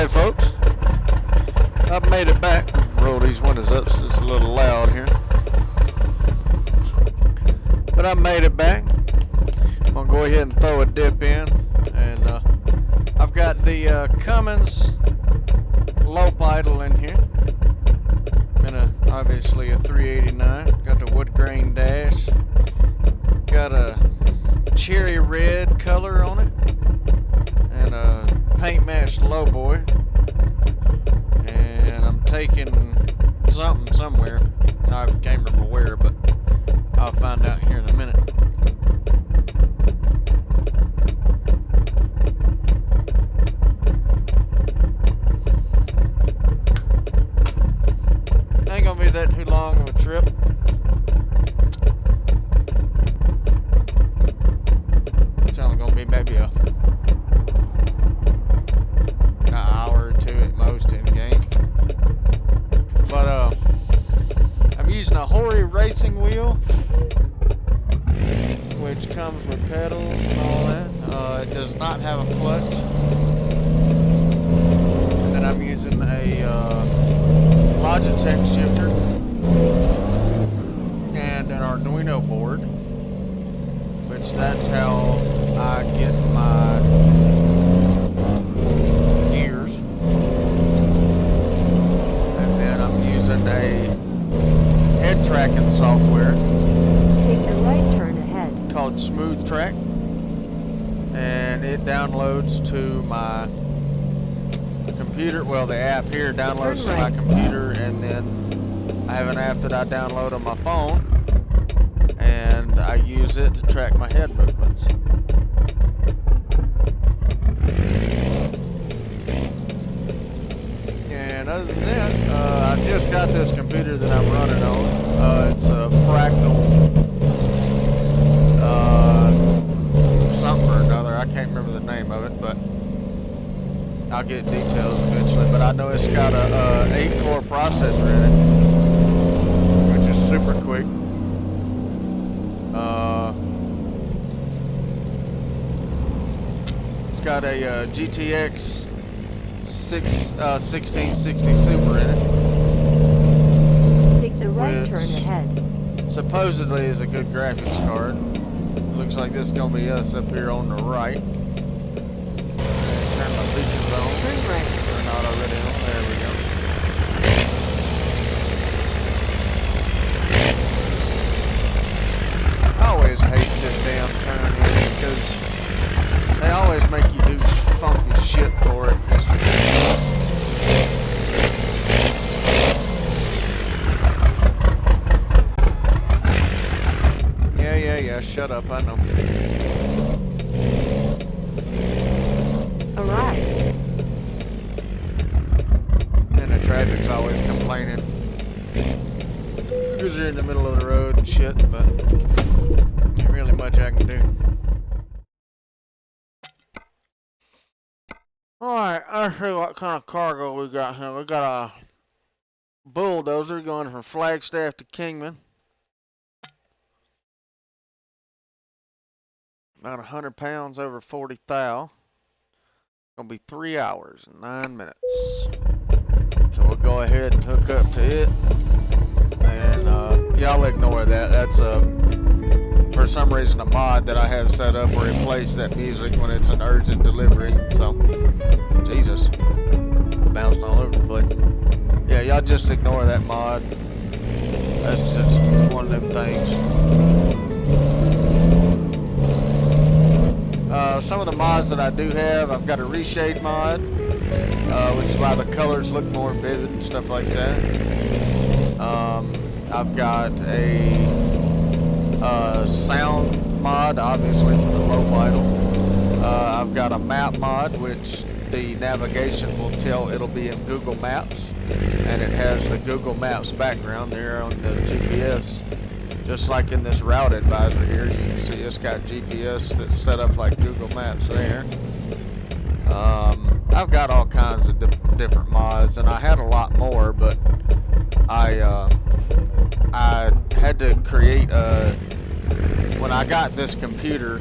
folks. I've made it back. Roll these windows up so it's a little loud here. But I made it back. I'm going to go ahead and throw a dip in. And I've got the Cummins low idle in here. And obviously a 389. Got the wood grain dash. Got a cherry red color on it. And a paint matched low boy. And I'm taking something somewhere. I can't remember where, but I'll find out here in a minute. Ain't gonna be that too long of a trip. It's only gonna be maybe an hour or two at most in game. But I'm using a Hori racing wheel, which comes with pedals and all that. It does not have a clutch. And then I'm using a Logitech shifter and an Arduino board, which that's how I get my gears. And then I'm using a head tracking software. Take the right turn ahead. Called Smooth Track, and it downloads to my computer. Well, the app here downloads to my computer, and then I have an app that I download on my phone, and I use it to track my head movements. And other than that, I just got this computer that I'm running on. It's a Fractal something or another. I can't remember the name of it, but I'll get details eventually. But I know it's got a 8-core processor in it, which is super quick. It's got a GTX 1660 Super in it. Take the right turn ahead. Supposedly is a good graphics card. Looks like this is gonna be us up here on the right. Turn my features on. Turn right. They're not already on. There we go. I always hate this damn turn here because they always make you do funky shit for it. Yeah, shut up, I know. Alright. And the traffic's always complaining. Because they're in the middle of the road and shit, but ain't really much I can do. Alright, let's see what kind of cargo we got here. We got a bulldozer going from Flagstaff to Kingman. About 100 pounds over 40 thou. Gonna be 3 hours and 9 minutes. So we'll go ahead and hook up to it. And y'all ignore that. That's for some reason a mod that I have set up where it plays that music when it's an urgent delivery. So, Jesus. Bounced all over the place. Yeah, y'all just ignore that mod. That's just one of them things. Some of the mods that I do have, I've got a reshade mod, which is why the colors look more vivid and stuff like that. I've got a sound mod, obviously for the low vital. I've got a map mod, which the navigation will tell it'll be in Google Maps, and it has the Google Maps background there on the GPS. Just like in this route advisor here, you can see it's got GPS that's set up like Google Maps there. I've got all kinds of different mods, and I had a lot more, but I had to create when I got this computer,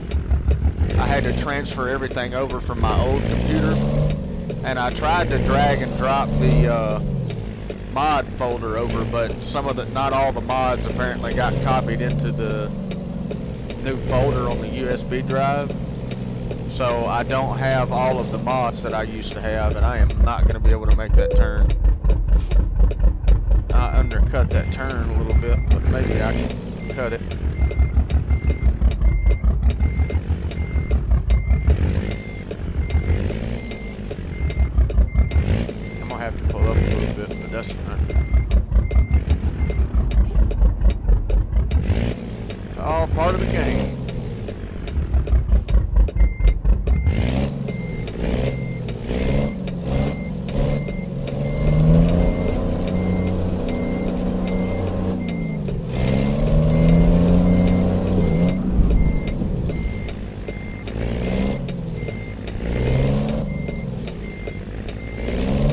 I had to transfer everything over from my old computer, and I tried to drag and drop the mod folder over, but not all the mods apparently got copied into the new folder on the USB drive. So I don't have all of the mods that I used to have, and I am not going to be able to make that turn. I undercut that turn a little bit, but maybe I can cut it. I'm going to have to pull up a little bit, but that's fine. It's all part of the game.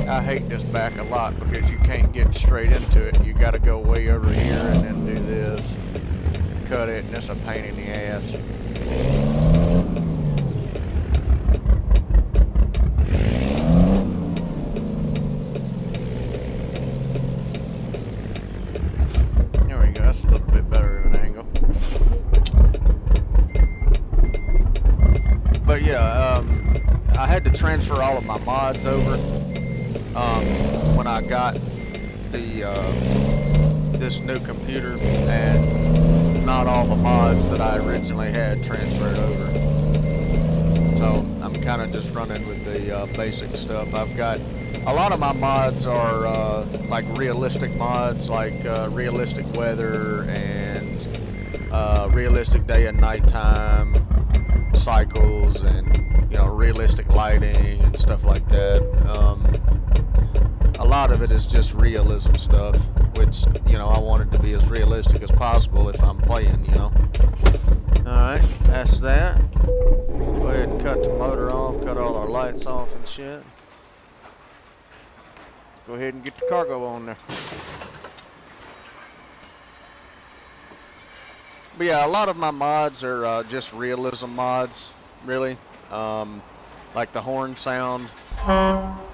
I hate this back a lot because you can't get straight into it. You got to go way over here and then do this, and cut it, and it's a pain in the ass. There we go. That's a little bit better of an angle. But yeah, I had to transfer all of my mods over. When I got the this new computer, and not all the mods that I originally had transferred over. So I'm kind of just running with the basic stuff. I've got a lot of my mods are like realistic mods, like realistic weather and realistic day and nighttime cycles, and realistic lighting and stuff like that. A lot of it is just realism stuff, which, I want it to be as realistic as possible if I'm playing, Alright, that's that. Go ahead and cut the motor off, cut all our lights off and shit. Go ahead and get the cargo on there. But yeah, a lot of my mods are just realism mods, really. Like the horn sound.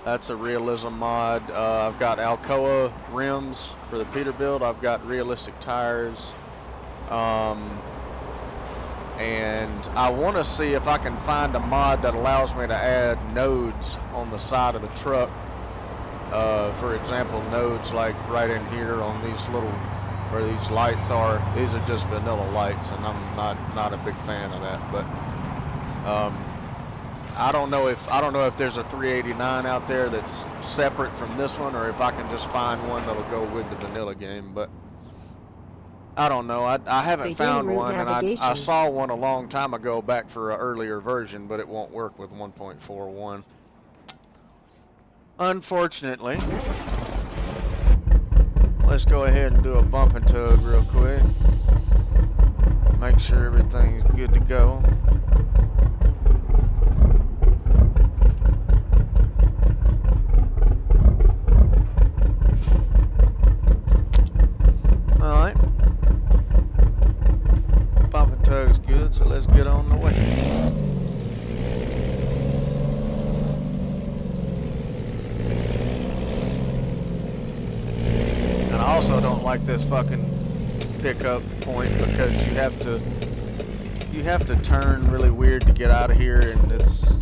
That's a realism mod. I've got Alcoa rims for the Peterbilt. I've got realistic tires. And I want to see if I can find a mod that allows me to add nodes on the side of the truck. For example, nodes like right in here on these little, where these lights are. These are just vanilla lights, and I'm not a big fan of that. But I don't know if there's a 389 out there that's separate from this one, or if I can just find one that'll go with the vanilla game. But I don't know. I haven't found one, and I saw one a long time ago back for an earlier version, but it won't work with 1.41. Unfortunately. Let's go ahead and do a bump and tug real quick. Make sure everything's good to go. Alright. Bump and tug's good, so let's get on the way. And I also don't like this fucking pickup point because you have to turn really weird to get out of here, and it's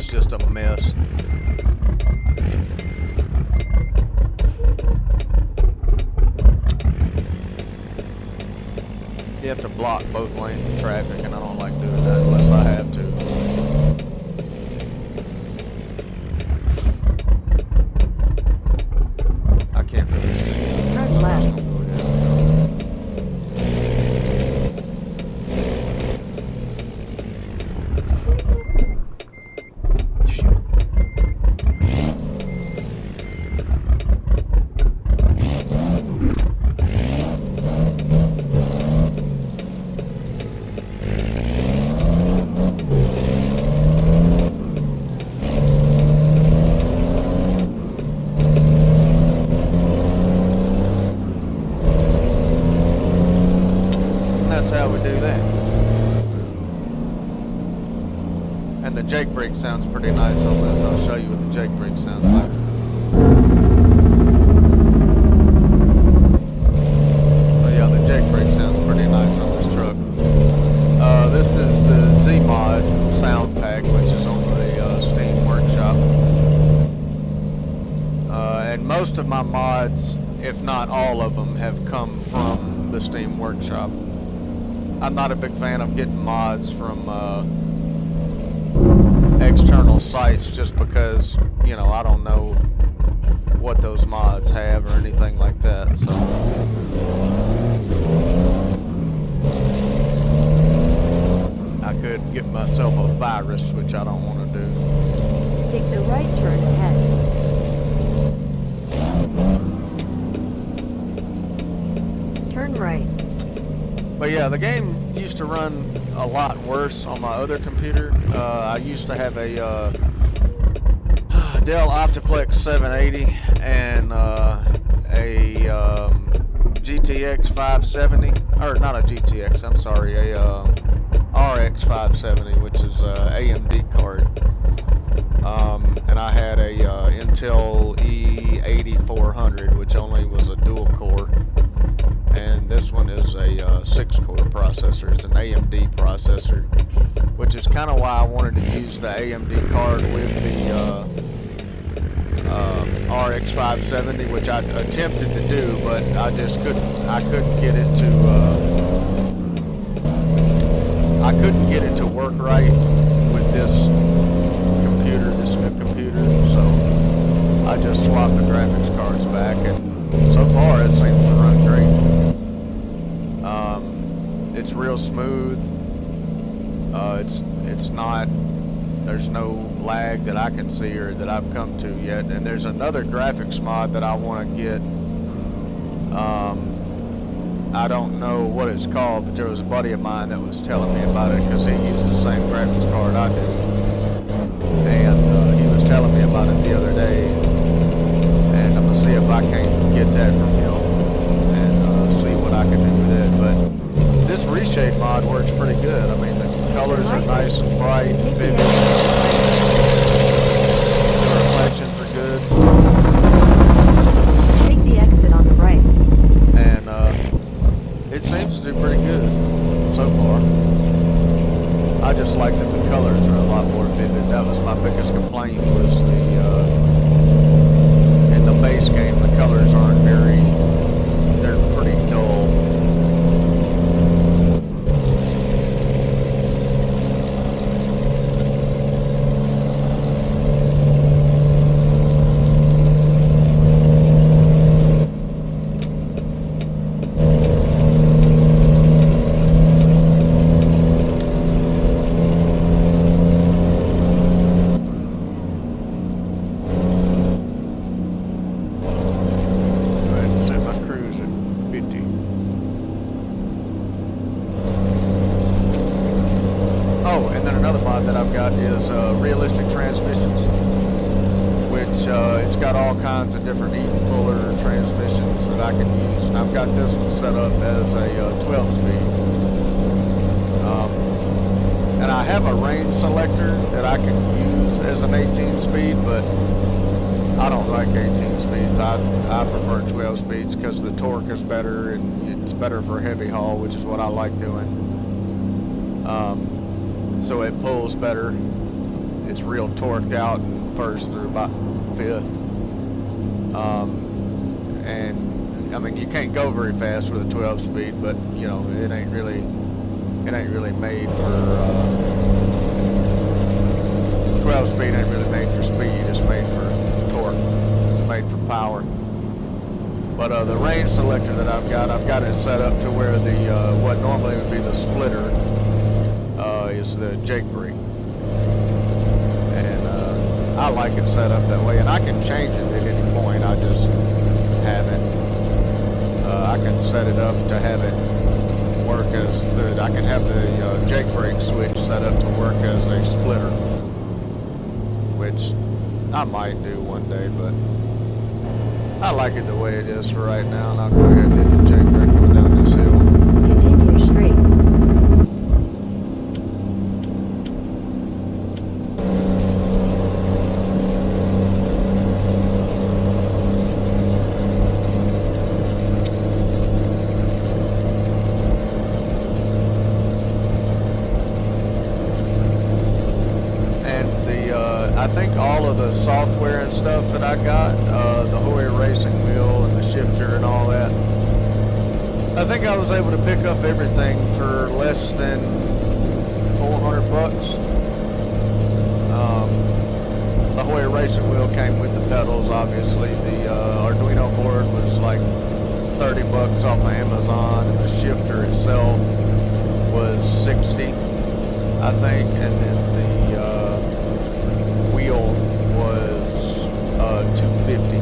just a mess. You have to block both lanes of traffic, and I don't like doing that unless I have to. I can't really see. Turn left. And the jake brake sounds pretty nice on this. I'll show you what the jake brake sounds like. So yeah, the jake brake sounds pretty nice on this truck. This is the Z-Mod sound pack, which is on the Steam Workshop. And most of my mods, if not all of them, have come from the Steam Workshop. I'm not a big fan of getting mods from external sites just because, you know, I don't know what those mods have or anything like that, so. I could get myself a virus, which I don't want to do. Take the right turn ahead. Turn right. But yeah, the game used to run a lot worse on my other computer. I used to have a Dell Optiplex 780 and a GTX 570, or not a GTX, I'm sorry, a RX 570, which is a AMD card. And I had a Intel E8400, which only was a dual core. And this one is a 6-core processor. It's an AMD processor, which is kind of why I wanted to use the AMD card with the RX 570, which I attempted to do, but I just couldn't. I couldn't get it to work right with this computer, this new computer. So I just swapped the graphics cards back, and so far it seems to run great. It's real smooth. It's not. There's no lag that I can see or that I've come to yet. And there's another graphics mod that I want to get. I don't know what it's called, but there was a buddy of mine that was telling me about it because he uses the same graphics card I do. And he was telling me about it the other day. And I'm going to see if I can't get that from him and see what I can do with it. But this reshape mod works pretty good. I mean, the colors are nice and bright and vivid. The reflections are good. Take the exit on the right. And it seems to do pretty good so far. I just like that the colors are a lot more vivid. That was my biggest complaint, was in the base game, the colors aren't they're pretty dull. That I've got is realistic transmissions, which it's got all kinds of different even fuller transmissions that I can use, and I've got this one set up as a 12-speed. And I have a range selector that I can use as an 18-speed, but I don't like 18 speeds. I prefer 12 speeds because the torque is better and it's better for heavy haul, which is what I like doing. So it pulls better. It's real torqued out in first through about fifth. And I mean, you can't go very fast with a 12 speed, but you know, it ain't really made for 12 speed ain't really made for speed, it's made for torque. It's made for power. But the range selector that I've got it set up to where the what normally would be the splitter is the jake brake, and I like it set up that way, and I can change it at any point. I just haven't. I can set it up to have it work as I can have the jake brake switch set up to work as a splitter, which I might do one day, but I like it the way it is for right now, and I'll go ahead and hit the jake brake going down this hill. Continue straight. I think all of the software and stuff that I got, the Hoyer racing wheel and the shifter and all that, I think I was able to pick up everything for less than 400 bucks. The Hoyer racing wheel came with the pedals, obviously. The Arduino board was like 30 bucks off of Amazon, and the shifter itself was 60, I think, and then the wheel was 250.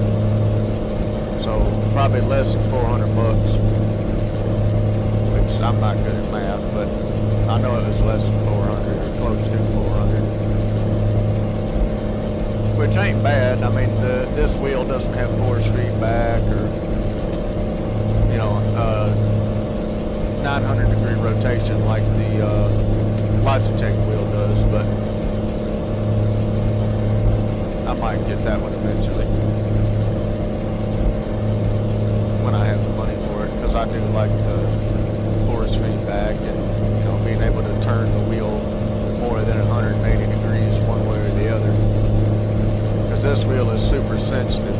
So probably less than 400 bucks, which I'm not good at math, but I know it was less than 400 or close to 400. Which ain't bad. I mean, this wheel doesn't have force feedback or, 900 degree rotation like the Logitech wheel does, but I might get that one eventually when I have the money for it, because I do like the force feedback and, being able to turn the wheel more than 180 degrees one way or the other. This wheel is super sensitive.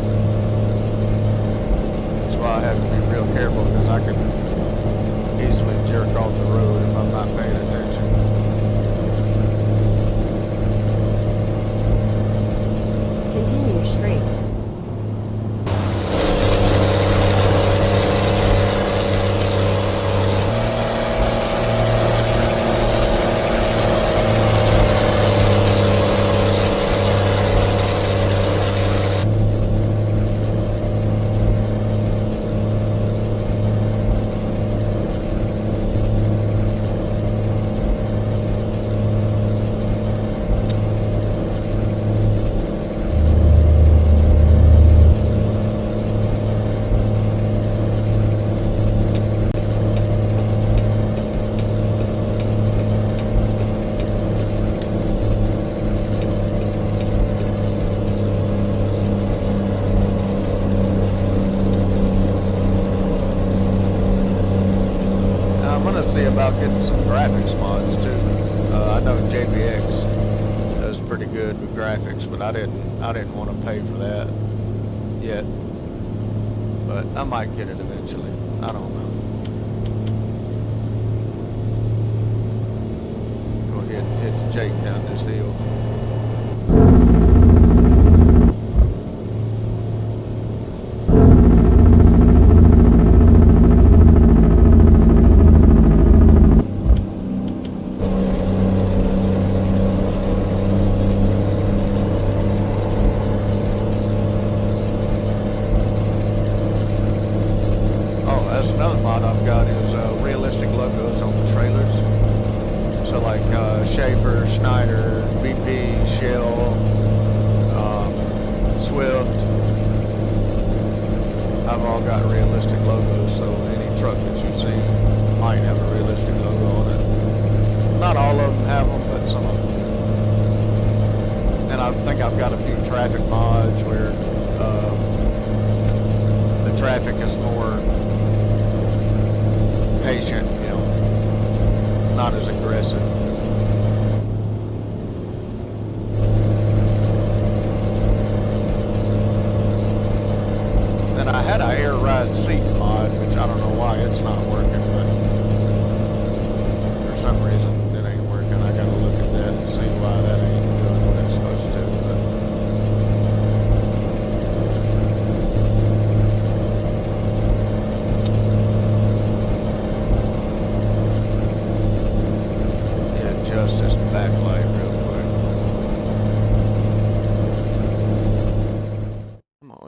That's why I have to be real careful, because I can easily jerk off the road if I'm not paying attention. Continue straight. About getting some graphics mods too. I know JBX does pretty good with graphics, but I didn't want to pay for that yet. But I might get it eventually. I don't know. Go ahead and hit the Jake down this hill.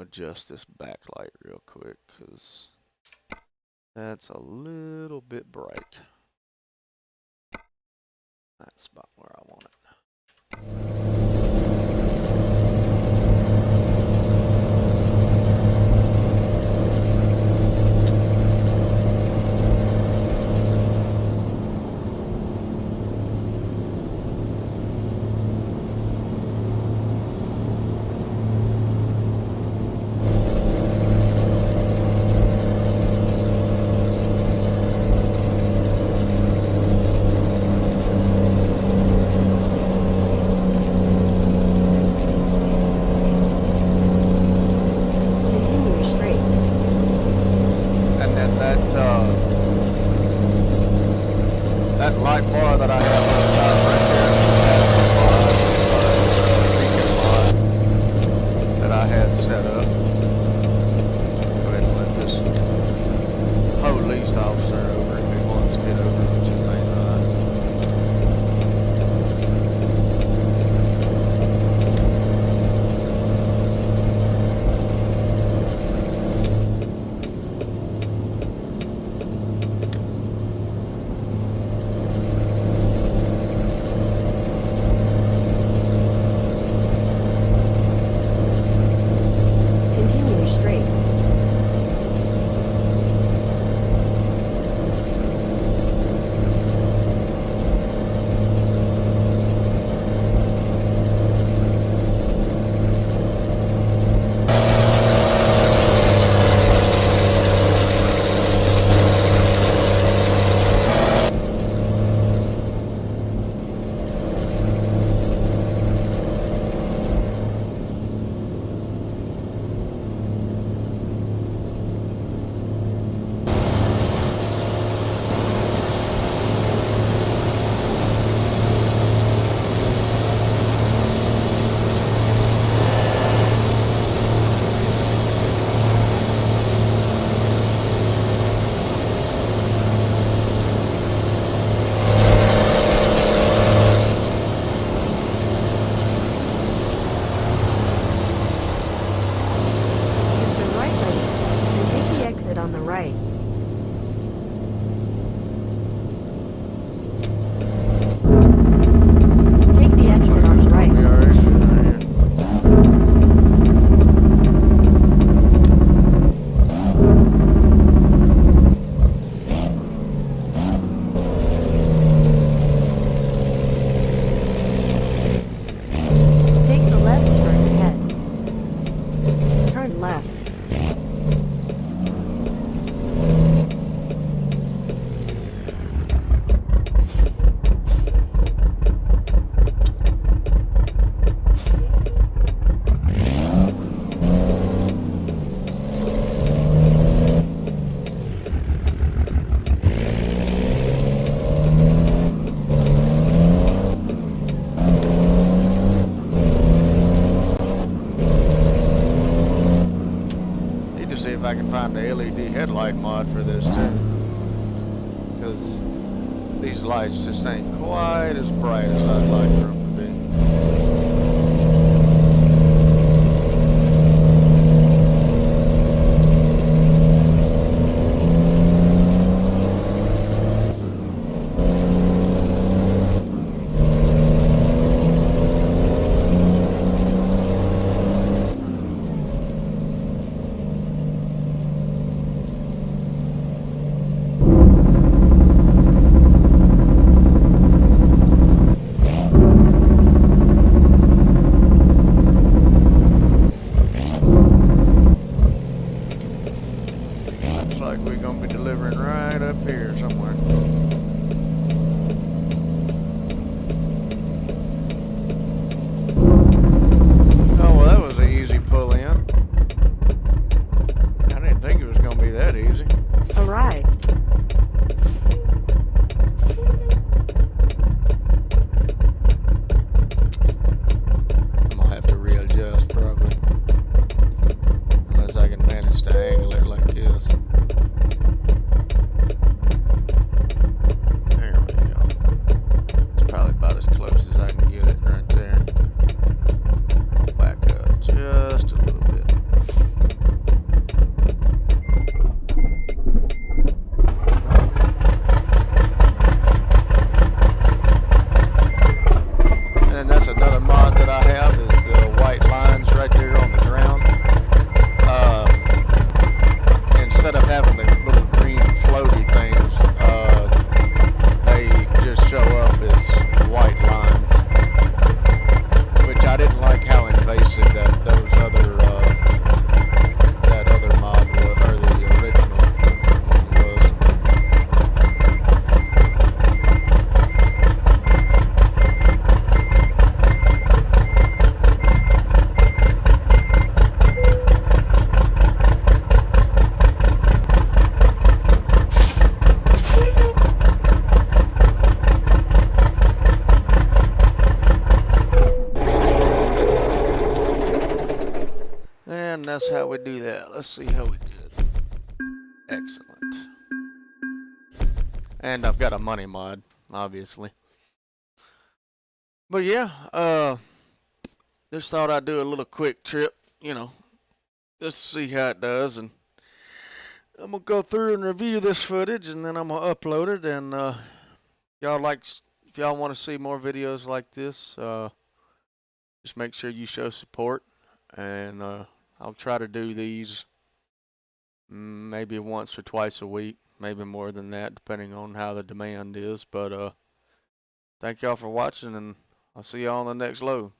Adjust this backlight real quick, because that's a little bit bright. That's about where I want it. I can find the LED headlight mod for this too, because these lights just ain't quite as bright as I'd like for them to be. Looks like we're gonna be delivering right up here somewhere. Oh, well, that was an easy pull in. I didn't think it was gonna be that easy. Alright. I'm gonna have to readjust probably, unless I can manage to angle it like this. There we go. It's probably about as close as I can get it right there. I'll back up just a little bit. And that's another mod that I have, is the white lines right there on the ground. Instead of having the little green floaty things, they just show up as white lines, which I didn't like how invasive that other mod was, or the original one was. And that's how we do that. Let's see how we do it. Excellent. And I've got a money mod, obviously. But yeah, just thought I'd do a little quick trip, just to see how it does. And I'm gonna go through and review this footage, and then I'm gonna upload it. And if y'all want to see more videos like this, just make sure you show support. And I'll try to do these maybe once or twice a week, maybe more than that, depending on how the demand is. But thank y'all for watching, and I'll see y'all on the next load.